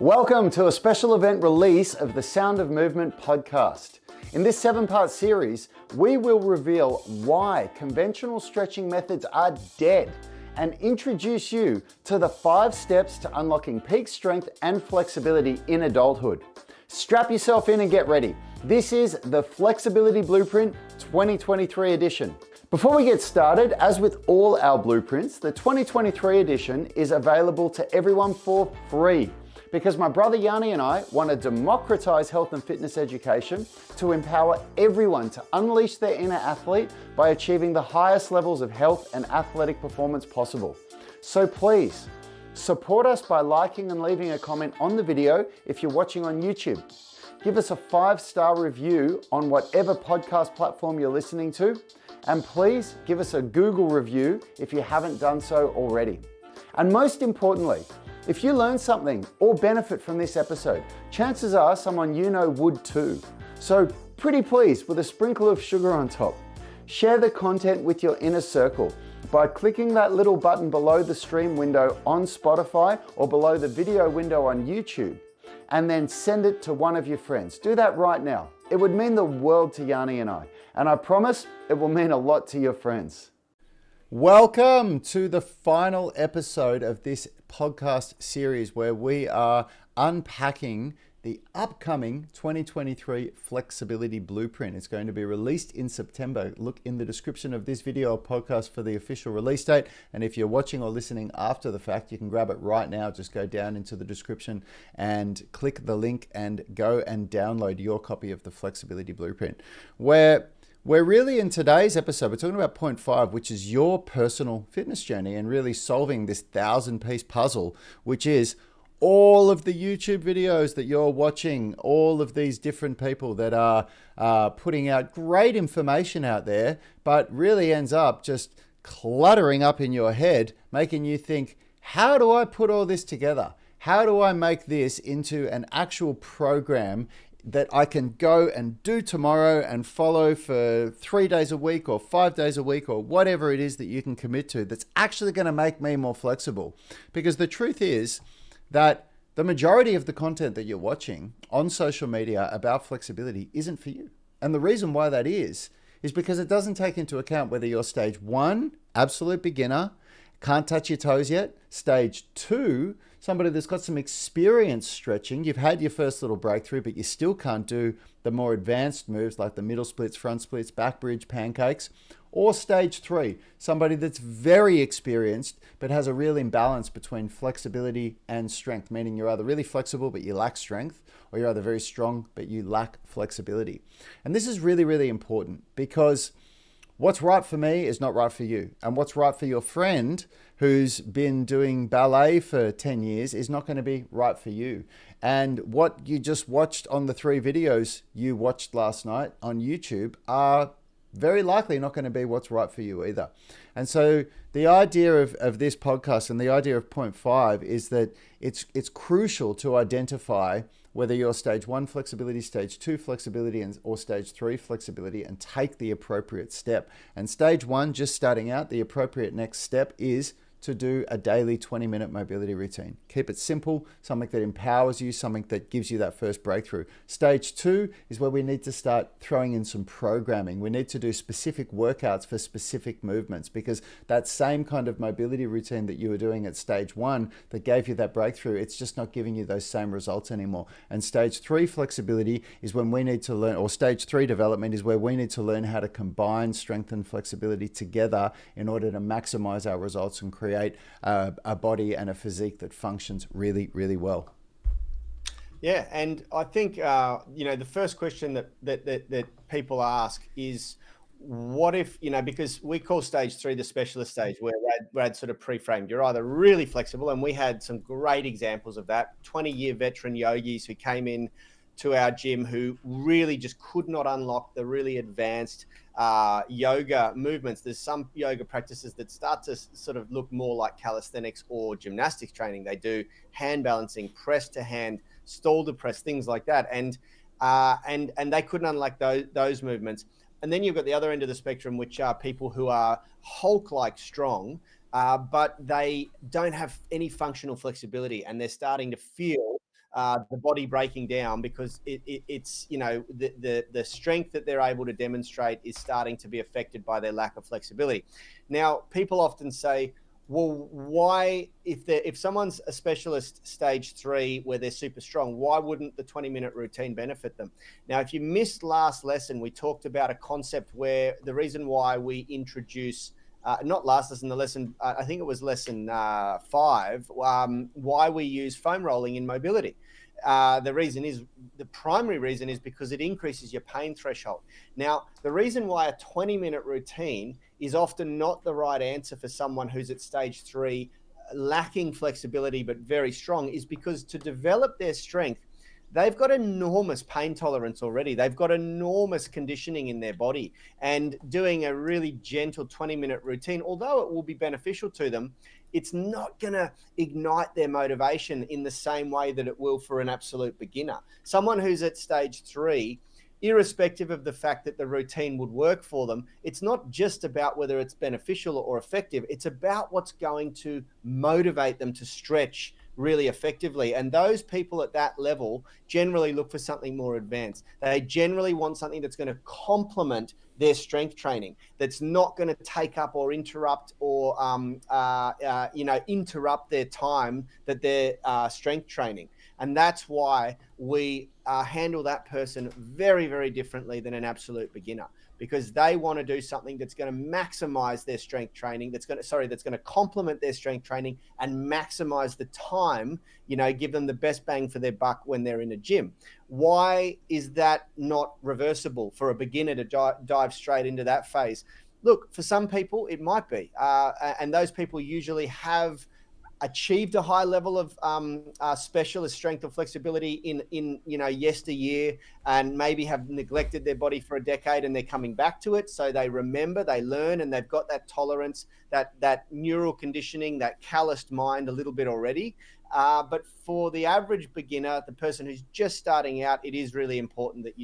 Welcome to a special event release of the Sound of Movement podcast. In this 7-part series, we will reveal why conventional stretching methods are dead and introduce you to the 5 steps to unlocking peak strength and flexibility in adulthood. Strap yourself in and get ready. This is the Flexibility Blueprint 2023 edition. Before we get started, as with all our blueprints, the 2023 edition is available to everyone for free, because my brother Yanni and I want to democratize health and fitness education to empower everyone to unleash their inner athlete by achieving the highest levels of health and athletic performance possible. So please, support us by liking and leaving a comment on the video if you're watching on YouTube. Give us a 5-star review on whatever podcast platform you're listening to, and please give us a Google review if you haven't done so already. And most importantly, if you learn something or benefit from this episode, chances are someone you know would too. So pretty please, with a sprinkle of sugar on top, share the content with your inner circle by clicking that little button below the stream window on Spotify or below the video window on YouTube, and then send it to one of your friends. Do that right now. It would mean the world to Yanni and I promise it will mean a lot to your friends. Welcome to the final episode of this podcast series where we are unpacking the upcoming 2023 Flexibility Blueprint. It's going to be released in September. Look in the description of this video or podcast for the official release date. And if you're watching or listening after the fact, you can grab it right now. Just go down into the description and click the link and go and download your copy of the Flexibility Blueprint. We're really, in today's episode, we're talking about point 5, which is your personal fitness journey and really solving this 1,000-piece puzzle, which is all of the YouTube videos that you're watching, all of these different people that are putting out great information out there, but really ends up just cluttering up in your head, making you think, how do I put all this together? How do I make this into an actual program that I can go and do tomorrow and follow for 3 days a week or 5 days a week or whatever it is that you can commit to that's actually going to make me more flexible? Because the truth is that the majority of the content that you're watching on social media about flexibility isn't for you. And the reason why that is because it doesn't take into account whether you're stage 1, absolute beginner, can't touch your toes yet, stage 2, somebody that's got some experience stretching, you've had your first little breakthrough, but you still can't do the more advanced moves like the middle splits, front splits, back bridge, pancakes, or stage 3, somebody that's very experienced but has a real imbalance between flexibility and strength, meaning you're either really flexible but you lack strength, or you're either very strong but you lack flexibility. And this is really, really important, because what's right for me is not right for you. And what's right for your friend who's been doing ballet for 10 years is not going to be right for you. And what you just watched on the 3 videos you watched last night on YouTube are very likely not going to be what's right for you either. And so the idea of this podcast and the idea of point 5 is that it's crucial to identify whether you're stage 1 flexibility, stage 2 flexibility, or stage 3 flexibility, and take the appropriate step. And stage 1, just starting out, the appropriate next step is to do a daily 20-minute mobility routine. Keep it simple, something that empowers you, something that gives you that first breakthrough. Stage 2 is where we need to start throwing in some programming. We need to do specific workouts for specific movements, because that same kind of mobility routine that you were doing at stage 1 that gave you that breakthrough, it's just not giving you those same results anymore. And stage 3 flexibility is when we need to learn, or stage 3 development is where we need to learn how to combine strength and flexibility together in order to maximize our results and create a body and a physique that functions really, really well. Yeah, and I think the first question that people ask is, what if, because we call stage 3 the specialist stage, where Brad sort of pre-framed. You're either really flexible, and we had some great examples of that, 20-year veteran yogis who came in to our gym who really just could not unlock the really advanced yoga movements. There's some yoga practices that start to sort of look more like calisthenics or gymnastics training. They do hand balancing, press to hand, stall to press, things like that. And they couldn't unlock those movements. And then you've got the other end of the spectrum, which are people who are Hulk-like strong, but they don't have any functional flexibility, and they're starting to feel the body breaking down, because it's, you know, the strength that they're able to demonstrate is starting to be affected by their lack of flexibility. Now, people often say, well, why, if someone's a specialist stage 3 where they're super strong, why wouldn't the 20-minute routine benefit them? Now, if you missed last lesson, we talked about a concept where the reason why we introduce not last lesson, the lesson, I think it was lesson 5, why we use foam rolling in mobility. The primary reason is because it increases your pain threshold. Now, the reason why a 20-minute routine is often not the right answer for someone who's at stage 3, lacking flexibility but very strong, is because to develop their strength, they've got enormous pain tolerance already. They've got enormous conditioning in their body, and doing a really gentle 20-minute routine, although it will be beneficial to them, it's not going to ignite their motivation in the same way that it will for an absolute beginner. Someone who's at stage 3, irrespective of the fact that the routine would work for them, it's not just about whether it's beneficial or effective. It's about what's going to motivate them to stretch really effectively. And those people at that level generally look for something more advanced. They generally want something that's going to complement their strength training, that's not going to take up or interrupt or interrupt their time that they're strength training. And that's why we handle that person very, very differently than an absolute beginner, because they want to do something that's going to maximize their strength training, that's going to complement their strength training and maximize the time, give them the best bang for their buck when they're in a gym. Why is that not reversible for a beginner to dive straight into that phase? Look, for some people, it might be. And those people usually have achieved a high level of specialist strength or flexibility in yesteryear, and maybe have neglected their body for a decade, and they're coming back to it. So they remember, they learn, and they've got that tolerance, that neural conditioning, that calloused mind a little bit already. But for the average beginner, the person who's just starting out, it is really important that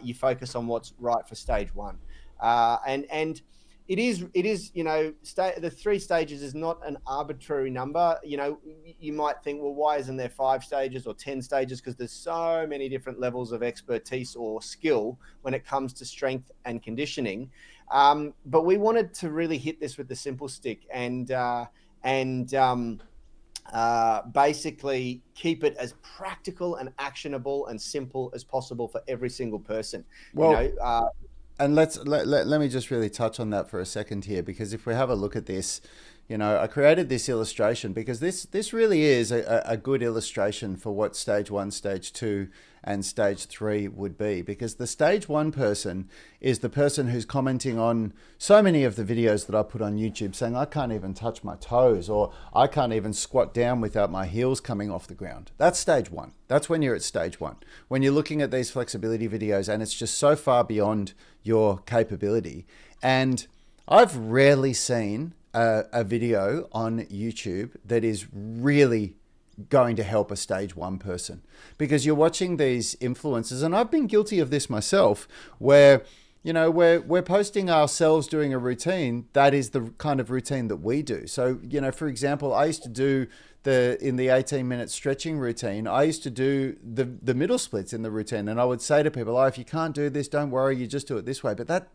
you focus on what's right for stage 1. And it is, the 3 stages is not an arbitrary number. You might think, well, why isn't there 5 stages or 10 stages? Because there's so many different levels of expertise or skill when it comes to strength and conditioning. But we wanted to really hit this with the simple stick and basically keep it as practical and actionable and simple as possible for every single person. Well, and let me just really touch on that for a second here, because if we have a look at this, I created this illustration because this really is a good illustration for what stage 1, stage 2, and stage 3 would be. Because the stage 1 person is the person who's commenting on so many of the videos that I put on YouTube saying, I can't even touch my toes, or I can't even squat down without my heels coming off the ground. That's stage 1. That's when you're at stage 1. When you're looking at these flexibility videos and it's just so far beyond your capability. And I've rarely seen a video on YouTube that is really going to help a stage 1 person, because you're watching these influencers, and I've been guilty of this myself, where we're posting ourselves doing a routine that is the kind of routine that we do. So for example, I used to do in the 18-minute stretching routine, I used to do the middle splits in the routine, and I would say to people, if you can't do this, don't worry, you just do it this way. But that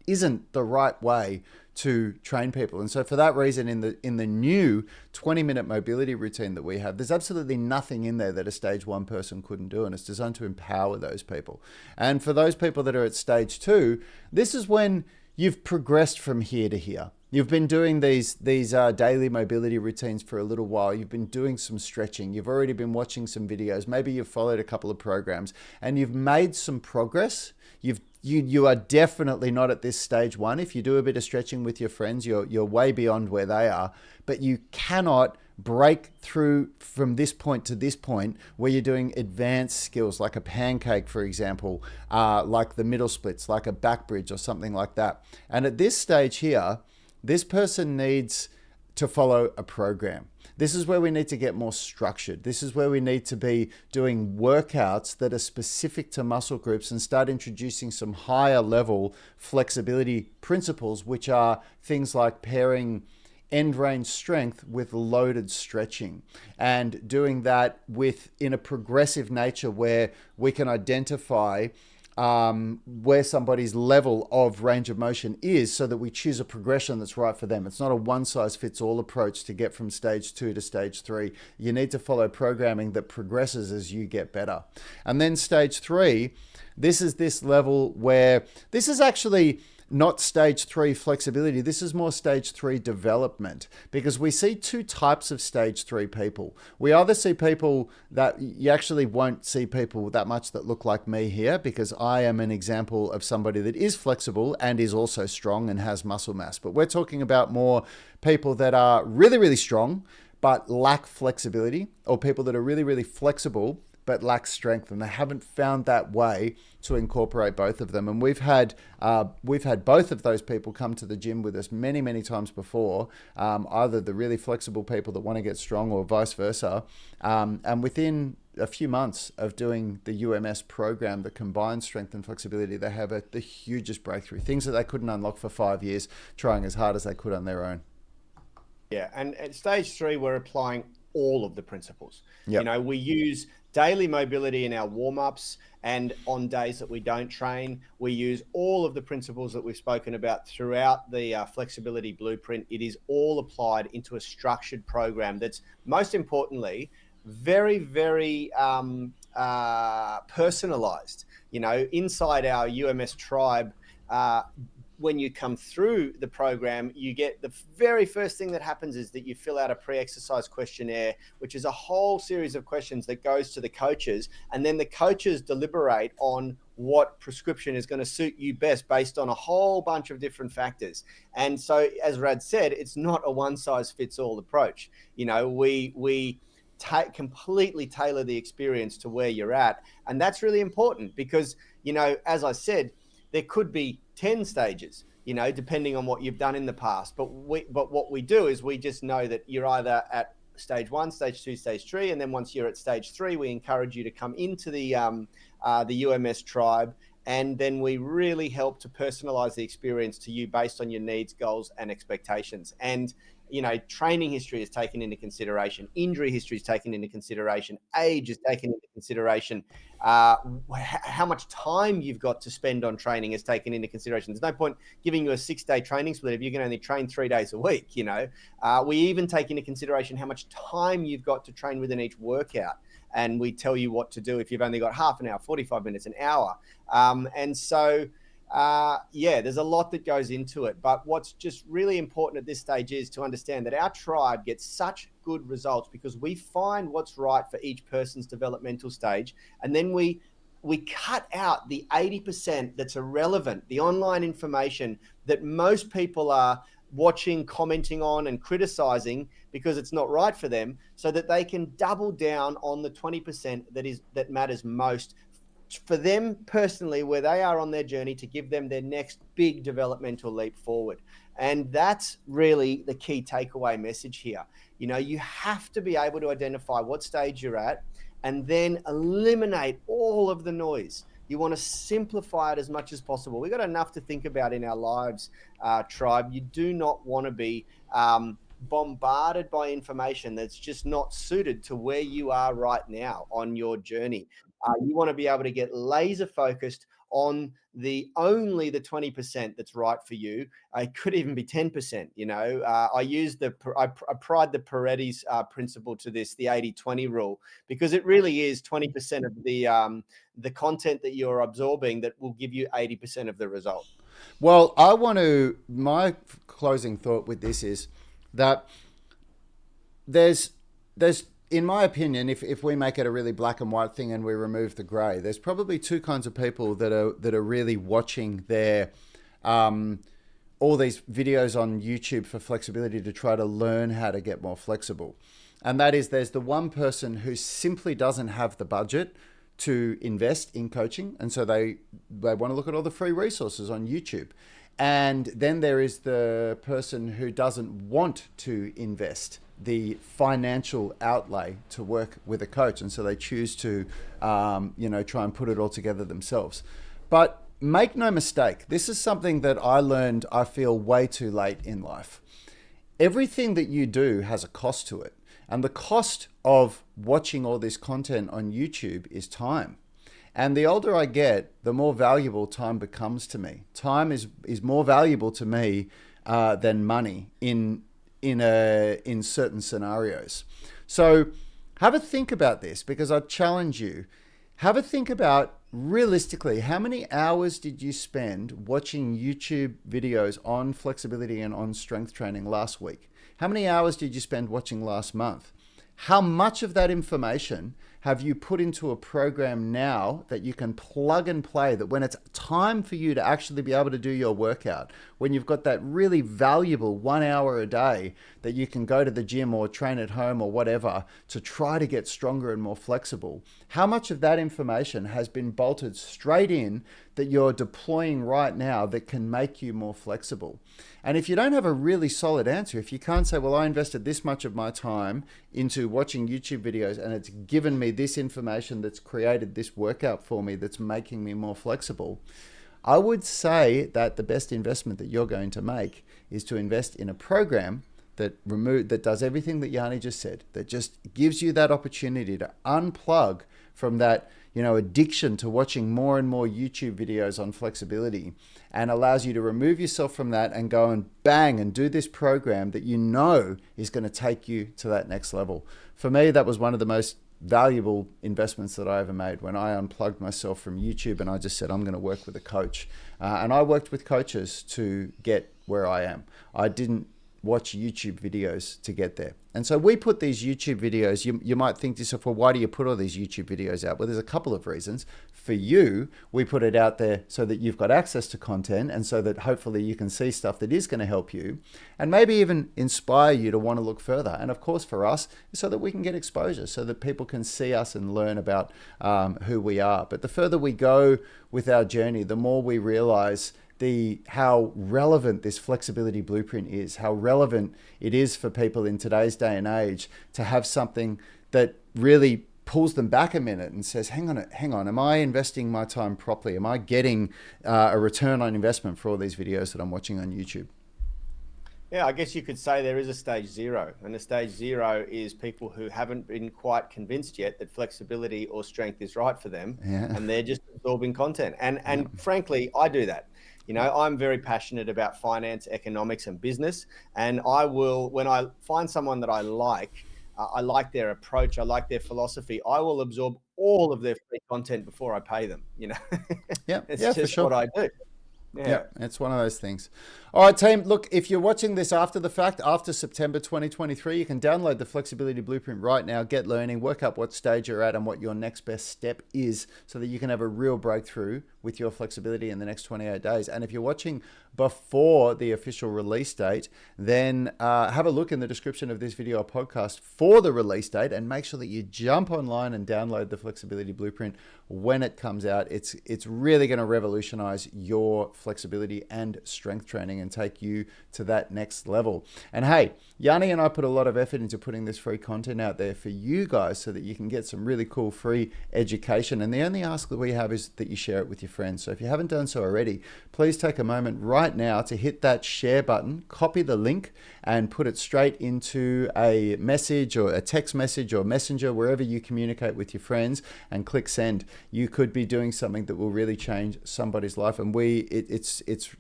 isn't the right way to train people. And so for that reason, in the new 20-minute mobility routine that we have, there's absolutely nothing in there that a stage 1 person couldn't do, and it's designed to empower those people. And for those people that are at stage 2, this is when you've progressed from here to here. You've been doing these daily mobility routines for a little while. You've been doing some stretching. You've already been watching some videos. Maybe you've followed a couple of programs and you've made some progress. You are definitely not at this stage 1. If you do a bit of stretching with your friends, you're way beyond where they are. But you cannot break through from this point to this point where you're doing advanced skills like a pancake, for example, like the middle splits, like a back bridge or something like that. And at this stage here, this person needs to follow a program. This is where we need to get more structured. This is where we need to be doing workouts that are specific to muscle groups and start introducing some higher level flexibility principles, which are things like pairing end range strength with loaded stretching, and doing that in a progressive nature where we can identify where somebody's level of range of motion is, so that we choose a progression that's right for them. It's not a one-size-fits-all approach to get from stage 2 to stage 3. You need to follow programming that progresses as you get better. And then stage 3, this is this level where this is actually not stage 3 flexibility. This is more stage 3 development, because we see two types of stage 3 people. We either see people that you actually won't see people that much that look like me here, because I am an example of somebody that is flexible and is also strong and has muscle mass. But we're talking about more people that are really, really strong but lack flexibility, or people that are really, really flexible but lack strength, and they haven't found that way to incorporate both of them. And we've had both of those people come to the gym with us many, many times before, either the really flexible people that want to get strong or vice versa. And within a few months of doing the UMS program that combines strength and flexibility, they have the hugest breakthrough, things that they couldn't unlock for 5 years, trying as hard as they could on their own. Yeah, and at stage 3, we're applying all of the principles. Yep. You know, we use daily mobility in our warm-ups, and on days that we don't train, we use all of the principles that we've spoken about throughout the flexibility blueprint. It is all applied into a structured program that's, most importantly, very, very personalized. You know, inside our UMS tribe, when you come through the program, you get the very first thing that happens is that you fill out a pre-exercise questionnaire, which is a whole series of questions that goes to the coaches. And then the coaches deliberate on what prescription is going to suit you best based on a whole bunch of different factors. And so, as Rad said, it's not a one-size-fits-all approach. You know, we completely tailor the experience to where you're at. And that's really important because, you know, as I said, there could be 10 stages, you know, depending on what you've done in the past. But what we do is we just know that you're either at stage 1, stage 2, stage 3, and then once you're at stage 3, we encourage you to come into the UMS tribe, and then we really help to personalize the experience to you based on your needs, goals, and expectations. And you know, training history is taken into consideration, injury history is taken into consideration, age is taken into consideration, how much time you've got to spend on training is taken into consideration. There's no point giving you a 6-day training split if you can only train 3 days a week, you know. We even take into consideration how much time you've got to train within each workout. And we tell you what to do if you've only got half an hour, 45 minutes, an hour. And so, yeah, there's a lot that goes into it. But what's just really important at this stage is to understand that our tribe gets such good results because we find what's right for each person's developmental stage. And then we cut out the 80% that's irrelevant, the online information that most people are watching, commenting on, and criticizing because it's not right for them, so that they can double down on the 20% that matters most for them personally, where they are on their journey to give them their next big developmental leap forward. And that's really the key takeaway message here. You know, you have to be able to identify what stage you're at and then eliminate all of the noise. You want to simplify it as much as possible. We've got enough to think about in our lives, tribe. You do not want to be bombarded by information that's just not suited to where you are right now on your journey. You want to be able to get laser focused on only the 20% that's right for you. It could even be 10%. You know, I applied the Paredes principle to this, the 80-20 rule, because it really is 20% of the content that you're absorbing that will give you 80% of the result. Well, my closing thought with this is that there's in my opinion, if we make it a really black and white thing and we remove the gray, there's probably two kinds of people that are really watching their all these videos on YouTube for flexibility to try to learn how to get more flexible. And that is, there's the one person who simply doesn't have the budget to invest in coaching, and so they want to look at all the free resources on YouTube. And then there is the person who doesn't want to invest the financial outlay to work with a coach, and so they choose to try and put it all together themselves. But make no mistake, this is something that I learned, I feel, way too late in life. everything that you do has a cost to it. And the cost of watching all this content on YouTube is time. And the older I get, the more valuable time becomes to me. Time is more valuable to me than money in certain scenarios. So have a think about this, because I challenge you. Have a think about, realistically, how many hours did you spend watching YouTube videos on flexibility and on strength training last week? How many hours did you spend watching last month? How much of that information have you put into a program now that you can plug and play, that when it's time for you to actually be able to do your workout, when you've got that really valuable 1 hour a day that you can go to the gym or train at home or whatever to try to get stronger and more flexible, how much of that information has been bolted straight in that you're deploying right now that can make you more flexible? And if you don't have a really solid answer, if you can't say, well, I invested this much of my time into watching YouTube videos and it's given me this information that's created this workout for me that's making me more flexible, I would say that the best investment that you're going to make is to invest in a program that does everything that Yanni just said, that just gives you that opportunity to unplug from that, addiction to watching more and more YouTube videos on flexibility, and allows you to remove yourself from that and go and bang and do this program that is going to take you to that next level. For me, that was one of the most valuable investments that I ever made, when I unplugged myself from YouTube and I just said, I'm going to work with a coach. And I worked with coaches to get where I am. I didn't watch YouTube videos to get there. And so we put these YouTube videos, you might think to yourself, well, why do you put all these YouTube videos out? Well, there's a couple of reasons. For you, we put it out there so that you've got access to content, and so that hopefully you can see stuff that is going to help you and maybe even inspire you to want to look further. And of course for us, so that we can get exposure, so that people can see us and learn about who we are. But the further we go with our journey, the more we realize how relevant this flexibility blueprint is, how relevant it is for people in today's day and age to have something that really pulls them back a minute and says, hang on, am I investing my time properly? Am I getting a return on investment for all these videos that I'm watching on YouTube? Yeah, I guess you could say there is a stage zero, and the stage zero is people who haven't been quite convinced yet that flexibility or strength is right for them, and they're just absorbing content. And frankly, I do that. I'm very passionate about finance, economics, and business, and I will, when I find someone that I like their approach, I like their philosophy, I will absorb all of their free content before I pay them. It's just for sure. what I do. Yeah, it's one of those things. All right, team, look, if you're watching this after the fact, after September 2023, you can download the Flexibility Blueprint right now, get learning, work out what stage you're at and what your next best step is, so that you can have a real breakthrough with your flexibility in the next 28 days. And if you're watching before the official release date, then have a look in the description of this video or podcast for the release date, and make sure that you jump online and download the Flexibility Blueprint when it comes out. It's really going to revolutionize your flexibility and strength training and take you to that next level. And hey, Yanni and I put a lot of effort into putting this free content out there for you guys so that you can get some really cool free education. And the only ask that we have is that you share it with your friends. So if you haven't done so already, please take a moment right now to hit that share button, copy the link and put it straight into a message or a text message or messenger, wherever you communicate with your friends, and click send. You could be doing something that will really change somebody's life. And it's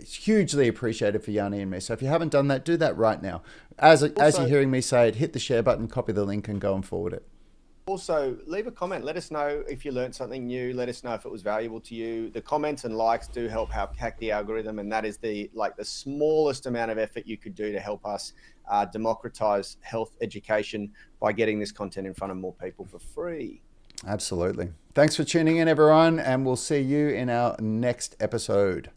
hugely appreciated for Yanni and me. So if you haven't done that, do that right now. As you're hearing me say it, hit the share button, copy the link and go and forward it. Also, leave a comment. Let us know if you learned something new. Let us know if it was valuable to you. The comments and likes do help hack the algorithm, and that is the smallest amount of effort you could do to help us democratize health education by getting this content in front of more people for free. Absolutely. Thanks for tuning in, everyone, and we'll see you in our next episode.